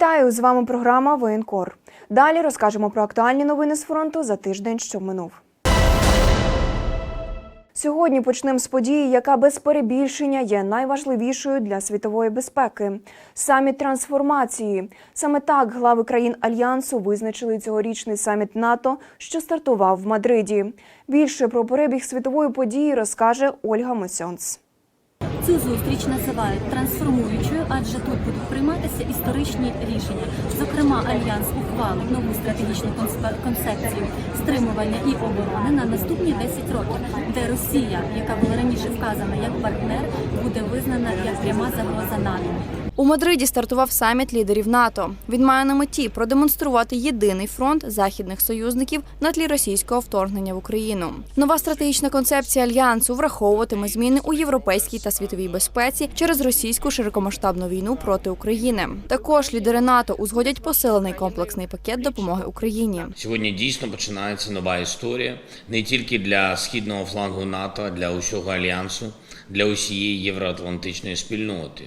Вітаю! З вами програма «Воєнкор». Далі розкажемо про актуальні новини з фронту за тиждень, що минув. Сьогодні почнемо з події, яка без перебільшення є найважливішою для світової безпеки – саміт трансформації. Саме так глави країн Альянсу визначили цьогорічний саміт НАТО, що стартував в Мадриді. Більше про перебіг світової події розкаже Ольга Мосьонц. Цю зустріч називають трансформуючою, адже тут будуть прийматися історичні рішення. Зокрема, Альянс ухвалив нову стратегічну концепцію стримування і оборони на наступні 10 років, де Росія, яка була раніше вказана як партнер, буде визнана як пряма загроза НАТО. У Мадриді стартував саміт лідерів НАТО. Він має на меті продемонструвати єдиний фронт західних союзників на тлі російського вторгнення в Україну. Нова стратегічна концепція Альянсу враховуватиме зміни у європейській та світовій безпеці через російську широкомасштабну війну проти України. Також лідери НАТО узгодять посилений комплексний пакет допомоги Україні. Сьогодні дійсно починається нова історія не тільки для східного флангу НАТО, а для усього Альянсу, для усієї євроатлантичної спільноти.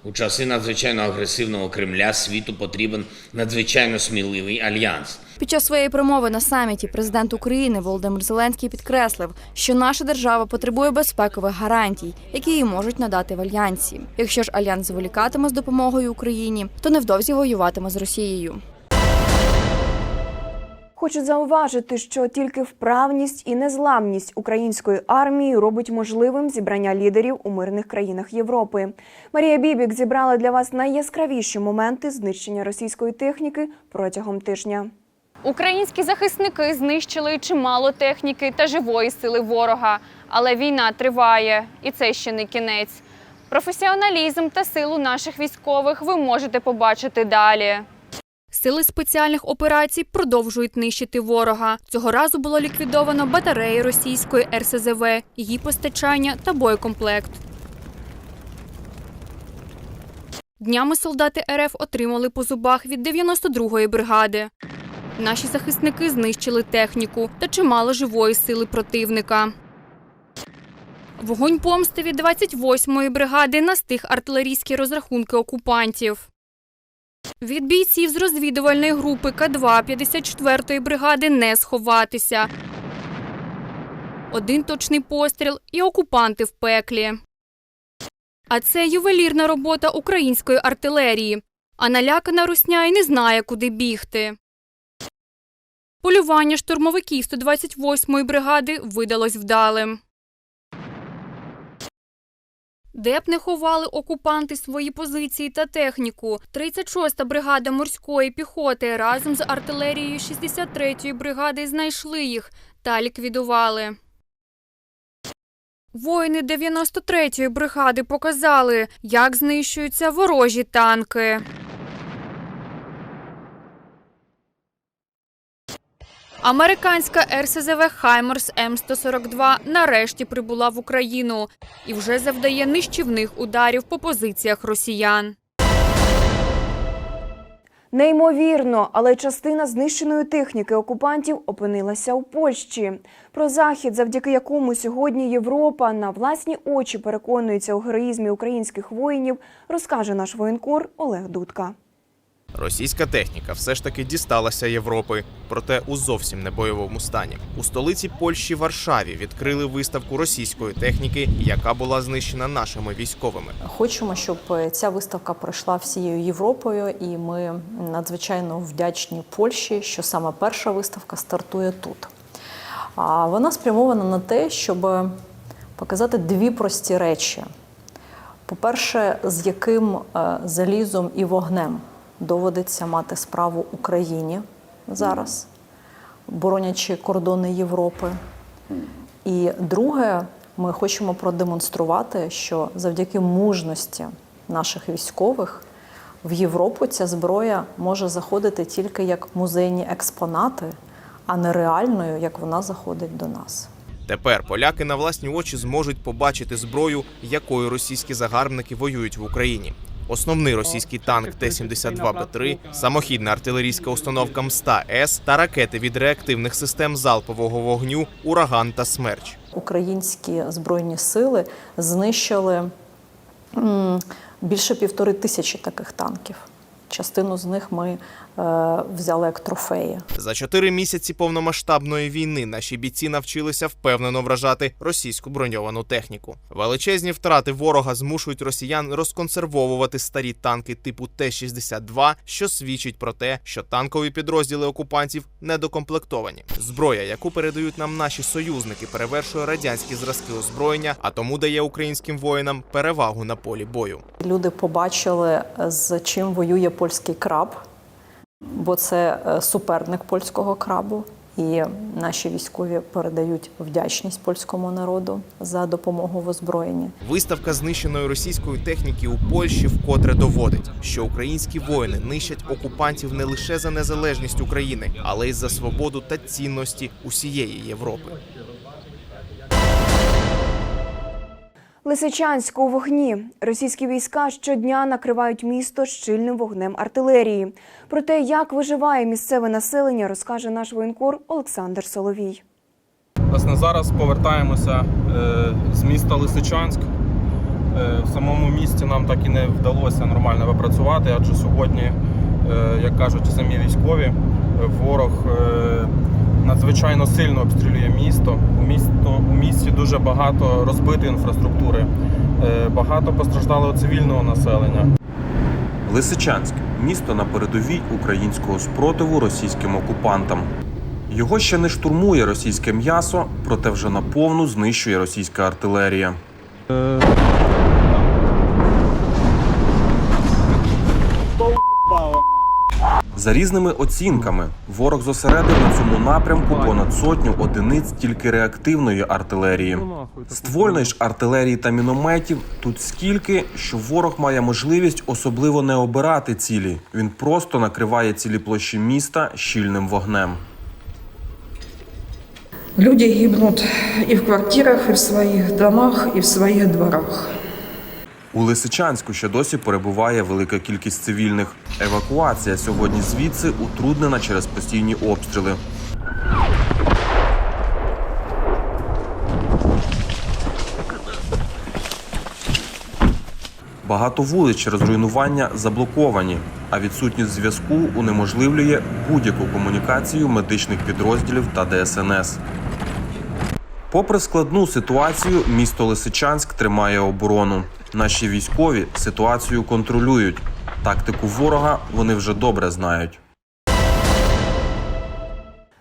У часи надзвичайно агресивного Кремля світу потрібен надзвичайно сміливий альянс. Під час своєї промови на саміті президент України Володимир Зеленський підкреслив, що наша держава потребує безпекових гарантій, які їй можуть надати в Альянсі. Якщо ж Альянс зволікатиме з допомогою Україні, то невдовзі воюватиме з Росією. Хочу зауважити, що тільки вправність і незламність української армії робить можливим зібрання лідерів у мирних країнах Європи. Марія Бібік зібрала для вас найяскравіші моменти знищення російської техніки протягом тижня. Українські захисники знищили чимало техніки та живої сили ворога. Але війна триває, і це ще не кінець. Професіоналізм та силу наших військових ви можете побачити далі. Сили спеціальних операцій продовжують нищити ворога. Цього разу було ліквідовано батареї російської РСЗВ, її постачання та боєкомплект. Днями солдати РФ отримали по зубах від 92-ї бригади. Наші захисники знищили техніку та чимало живої сили противника. Вогонь помсти від 28-ї бригади настиг артилерійські розрахунки окупантів. Від бійців з розвідувальної групи К-2 54-ї бригади не сховатися. Один точний постріл і окупанти в пеклі. А це ювелірна робота української артилерії. А налякана русня й не знає, куди бігти. Полювання штурмовиків 128-ї бригади видалось вдалим. Де б не ховали окупанти свої позиції та техніку, 36-та бригада морської піхоти разом з артилерією 63-ї бригади знайшли їх та ліквідували. Воїни 93-ї бригади показали, як знищуються ворожі танки. Американська РСЗВ «Хаймерс М142» нарешті прибула в Україну і вже завдає нищівних ударів по позиціях росіян. Неймовірно, але частина знищеної техніки окупантів опинилася у Польщі. Про захід, завдяки якому сьогодні Європа на власні очі переконується у героїзмі українських воїнів, розкаже наш воєнкор Олег Дудка. Російська техніка все ж таки дісталася Європи, проте у зовсім не бойовому стані. У столиці Польщі Варшаві відкрили виставку російської техніки, яка була знищена нашими військовими. Хочемо, щоб ця виставка пройшла всією Європою, і ми надзвичайно вдячні Польщі, що саме перша виставка стартує тут. Вона спрямована на те, щоб показати дві прості речі. По-перше, з яким залізом і вогнем доводиться мати справу Україні зараз, боронячи кордони Європи. І друге, ми хочемо продемонструвати, що завдяки мужності наших військових в Європу ця зброя може заходити тільки як музейні експонати, а не реальною, як вона заходить до нас. Тепер поляки на власні очі зможуть побачити зброю, якою російські загарбники воюють в Україні. Основний російський танк Т-72Б3, самохідна артилерійська установка М100С та ракети від реактивних систем залпового вогню «Ураган» та «Смерч». Українські збройні сили знищили більше 1500 таких танків. Частину з них ми взяли як трофеї. За 4 місяці повномасштабної війни наші бійці навчилися впевнено вражати російську броньовану техніку. Величезні втрати ворога змушують росіян розконсервовувати старі танки типу Т-62, що свідчить про те, що танкові підрозділи окупантів недокомплектовані. Зброя, яку передають нам наші союзники, перевершує радянські зразки озброєння, а тому дає українським воїнам перевагу на полі бою. Люди побачили, з чим воює польський краб, бо це суперник польського крабу. І наші військові передають вдячність польському народу за допомогу в озброєнні. Виставка знищеної російської техніки у Польщі вкотре доводить, що українські воїни нищать окупантів не лише за незалежність України, але й за свободу та цінності усієї Європи. Лисичанськ у вогні. Російські війська щодня накривають місто щільним вогнем артилерії. Про те, як виживає місцеве населення, розкаже наш воєнкор Олександр Соловій. Власне, зараз повертаємося з міста Лисичанськ. В самому місті нам так і не вдалося нормально випрацювати, адже сьогодні, як кажуть самі військові, ворог надзвичайно сильно обстрілює місто. У місті дуже багато розбитої інфраструктури, багато постраждалого цивільного населення. Лисичанськ – місто на передовій українського спротиву російським окупантам. Його ще не штурмує російське м'ясо, проте вже наповну знищує російська артилерія. За різними оцінками, ворог зосередив на цьому напрямку понад 100 одиниць тільки реактивної артилерії. Ствольної ж артилерії та мінометів тут скільки, що ворог має можливість особливо не обирати цілі. Він просто накриває цілі площі міста щільним вогнем. Люди гибнут и в квартирах, и в своих домах, и в своих дворах. У Лисичанську ще досі перебуває велика кількість цивільних. Евакуація сьогодні звідси утруднена через постійні обстріли. Багато вулиць через руйнування заблоковані, а відсутність зв'язку унеможливлює будь-яку комунікацію медичних підрозділів та ДСНС. Попри складну ситуацію, місто Лисичанськ тримає оборону. Наші військові ситуацію контролюють. Тактику ворога вони вже добре знають.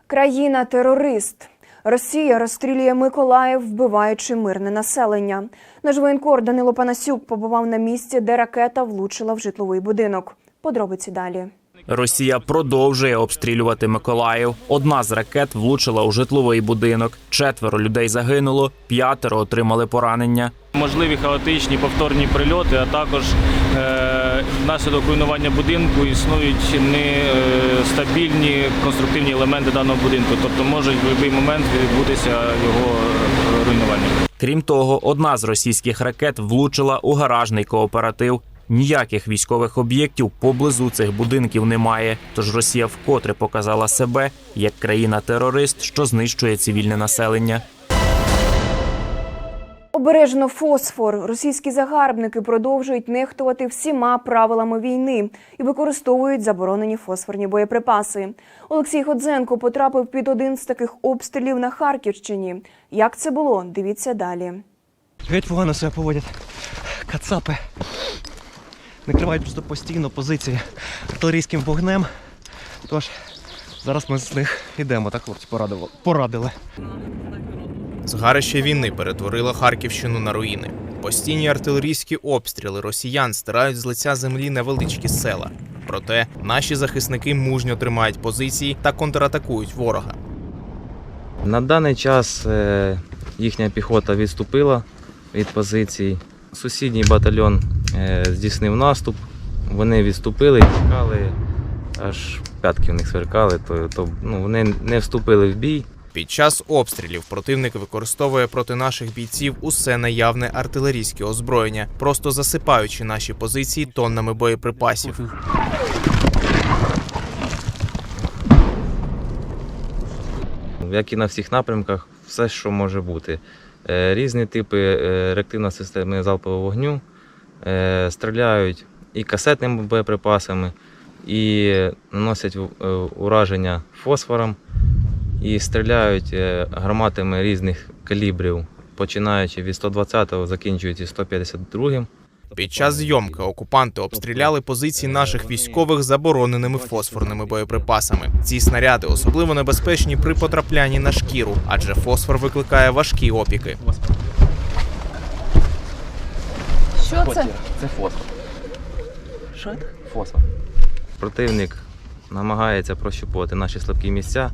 Країна-терорист. Росія розстрілює Миколаїв, вбиваючи мирне населення. Наш воєнкор Данило Панасюк побував на місці, де ракета влучила в житловий будинок. Подробиці далі. Росія продовжує обстрілювати Миколаїв. Одна з ракет влучила у житловий будинок. 4 людей загинуло, 5 отримали поранення. Можливі хаотичні повторні прильоти, а також внаслідок руйнування будинку існують нестабільні конструктивні елементи даного будинку. Тобто можуть в будь-який момент відбутися його руйнування. Крім того, одна з російських ракет влучила у гаражний кооператив. Ніяких військових об'єктів поблизу цих будинків немає. Тож Росія вкотре показала себе як країна-терорист, що знищує цивільне населення. Обережно фосфор. Російські загарбники продовжують нехтувати всіма правилами війни і використовують заборонені фосфорні боєприпаси. Олексій Ходзенко потрапив під один з таких обстрілів на Харківщині. Як це було? Дивіться далі. Геть погано себе поводять кацапи. Накривають просто постійно позиції артилерійським вогнем. Тож зараз ми з них йдемо, так хлопці порадили. Згарище війни перетворило Харківщину на руїни. Постійні артилерійські обстріли росіян стирають з лиця землі невеличкі села. Проте наші захисники мужньо тримають позиції та контратакують ворога. На даний час їхня піхота відступила від позицій. Сусідній батальйон здійснив наступ, вони відступили і тікали, аж п'ятки в них сверкали, вони не вступили в бій. Під час обстрілів противник використовує проти наших бійців усе наявне артилерійське озброєння, просто засипаючи наші позиції тоннами боєприпасів. Як і на всіх напрямках, все, що може бути. Різні типи реактивної системи залпового вогню, стріляють і касетними боєприпасами, і наносять ураження фосфором і стріляють гарматами різних калібрів, починаючи від 120-го, закінчуючи 152-м. Під час зйомки окупанти обстріляли позиції наших військових забороненими фосфорними боєприпасами. Ці снаряди особливо небезпечні при потраплянні на шкіру, адже фосфор викликає важкі опіки. Що це? Це фосфор. Що це? Фосфор. Противник намагається прощупувати наші слабкі місця,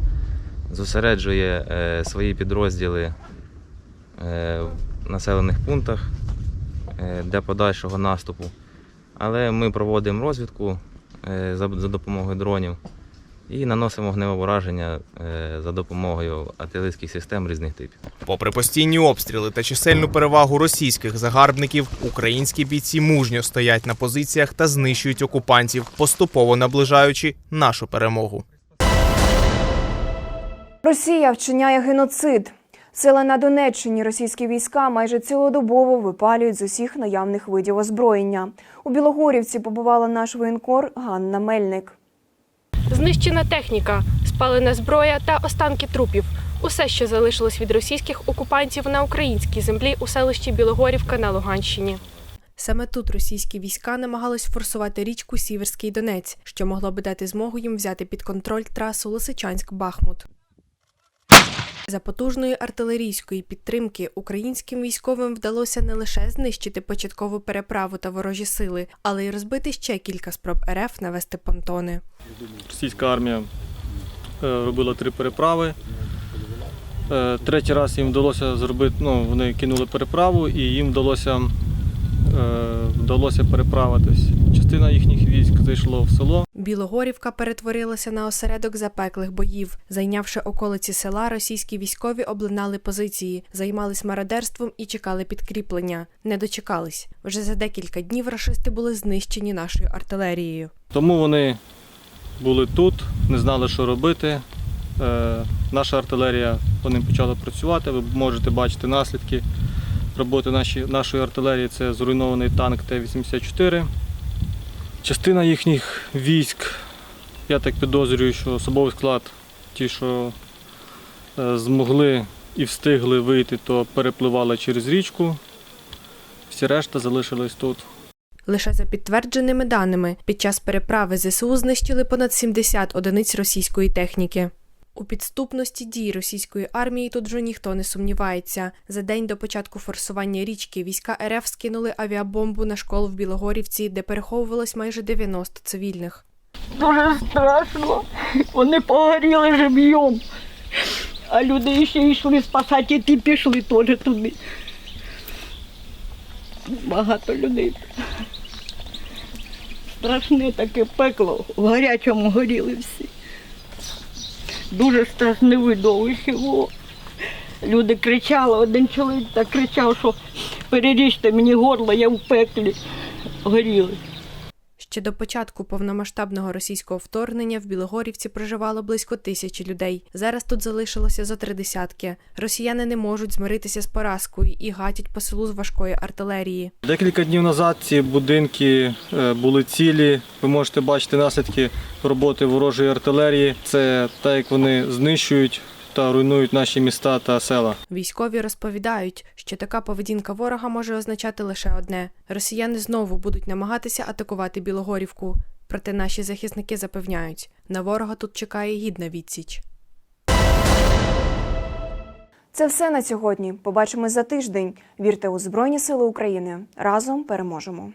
зосереджує свої підрозділи в населених пунктах для подальшого наступу. Але ми проводимо розвідку за допомогою дронів і наносимо вогневе ураження за допомогою артилерійських систем різних типів. Попри постійні обстріли та чисельну перевагу російських загарбників, українські бійці мужньо стоять на позиціях та знищують окупантів, поступово наближаючи нашу перемогу. Росія вчиняє геноцид. Села на Донеччині російські війська майже цілодобово випалюють з усіх наявних видів озброєння. У Білогорівці побувала наш воєнкор Ганна Мельник. Знищена техніка, спалена зброя та останки трупів. Усе, що залишилось від російських окупантів на українській землі у селищі Білогорівка на Луганщині. Саме тут російські війська намагались форсувати річку Сіверський Донець, що могло би дати змогу їм взяти під контроль трасу Лисичанськ-Бахмут. За потужної артилерійської підтримки українським військовим вдалося не лише знищити початкову переправу та ворожі сили, але й розбити ще кілька спроб РФ навести понтони. Російська армія робила 3 переправи. Третій раз їм вдалося зробити, вони кинули переправу і їм вдалося переправитись. Частина їхніх військ зайшло в село. Білогорівка перетворилася на осередок запеклих боїв. Зайнявши околиці села, російські військові облинали позиції, займались мародерством і чекали підкріплення. Не дочекались. Вже за декілька днів рашисти були знищені нашою артилерією. Тому вони були тут, не знали, що робити. Наша артилерія по ним почала працювати. Ви можете бачити наслідки роботи нашої артилерії. Це зруйнований танк Т-84. Частина їхніх військ, я так підозрюю, що особовий склад, ті, що змогли і встигли вийти, то перепливали через річку. Всі решта залишились тут. Лише за підтвердженими даними, під час переправи ЗСУ знищили понад 70 одиниць російської техніки. У підступності дій російської армії тут вже ніхто не сумнівається. За день до початку форсування річки війська РФ скинули авіабомбу на школу в Білогорівці, де переховувалось майже 90 цивільних. Дуже страшно. Вони погоріли живьом. А люди ще йшли спасати, і ті пішли теж туди. Багато людей. Страшне таке пекло. В гарячому горіли всі. Дуже страшне видовище було. Люди кричали, один чоловік так кричав, що переріжте мені горло, я в пеклі. Горіли. Ще до початку повномасштабного російського вторгнення в Білогорівці проживало близько 1000 людей. Зараз тут залишилося зо 30. Росіяни не можуть змиритися з поразкою і гатять по селу з важкої артилерії. Декілька днів назад ці будинки були цілі. Ви можете бачити наслідки роботи ворожої артилерії. Це так, як вони знищують та руйнують наші міста та села. Військові розповідають, що така поведінка ворога може означати лише одне – росіяни знову будуть намагатися атакувати Білогорівку. Проте наші захисники запевняють – на ворога тут чекає гідна відсіч. Це все на сьогодні. Побачимось за тиждень. Вірте у Збройні Сили України. Разом переможемо.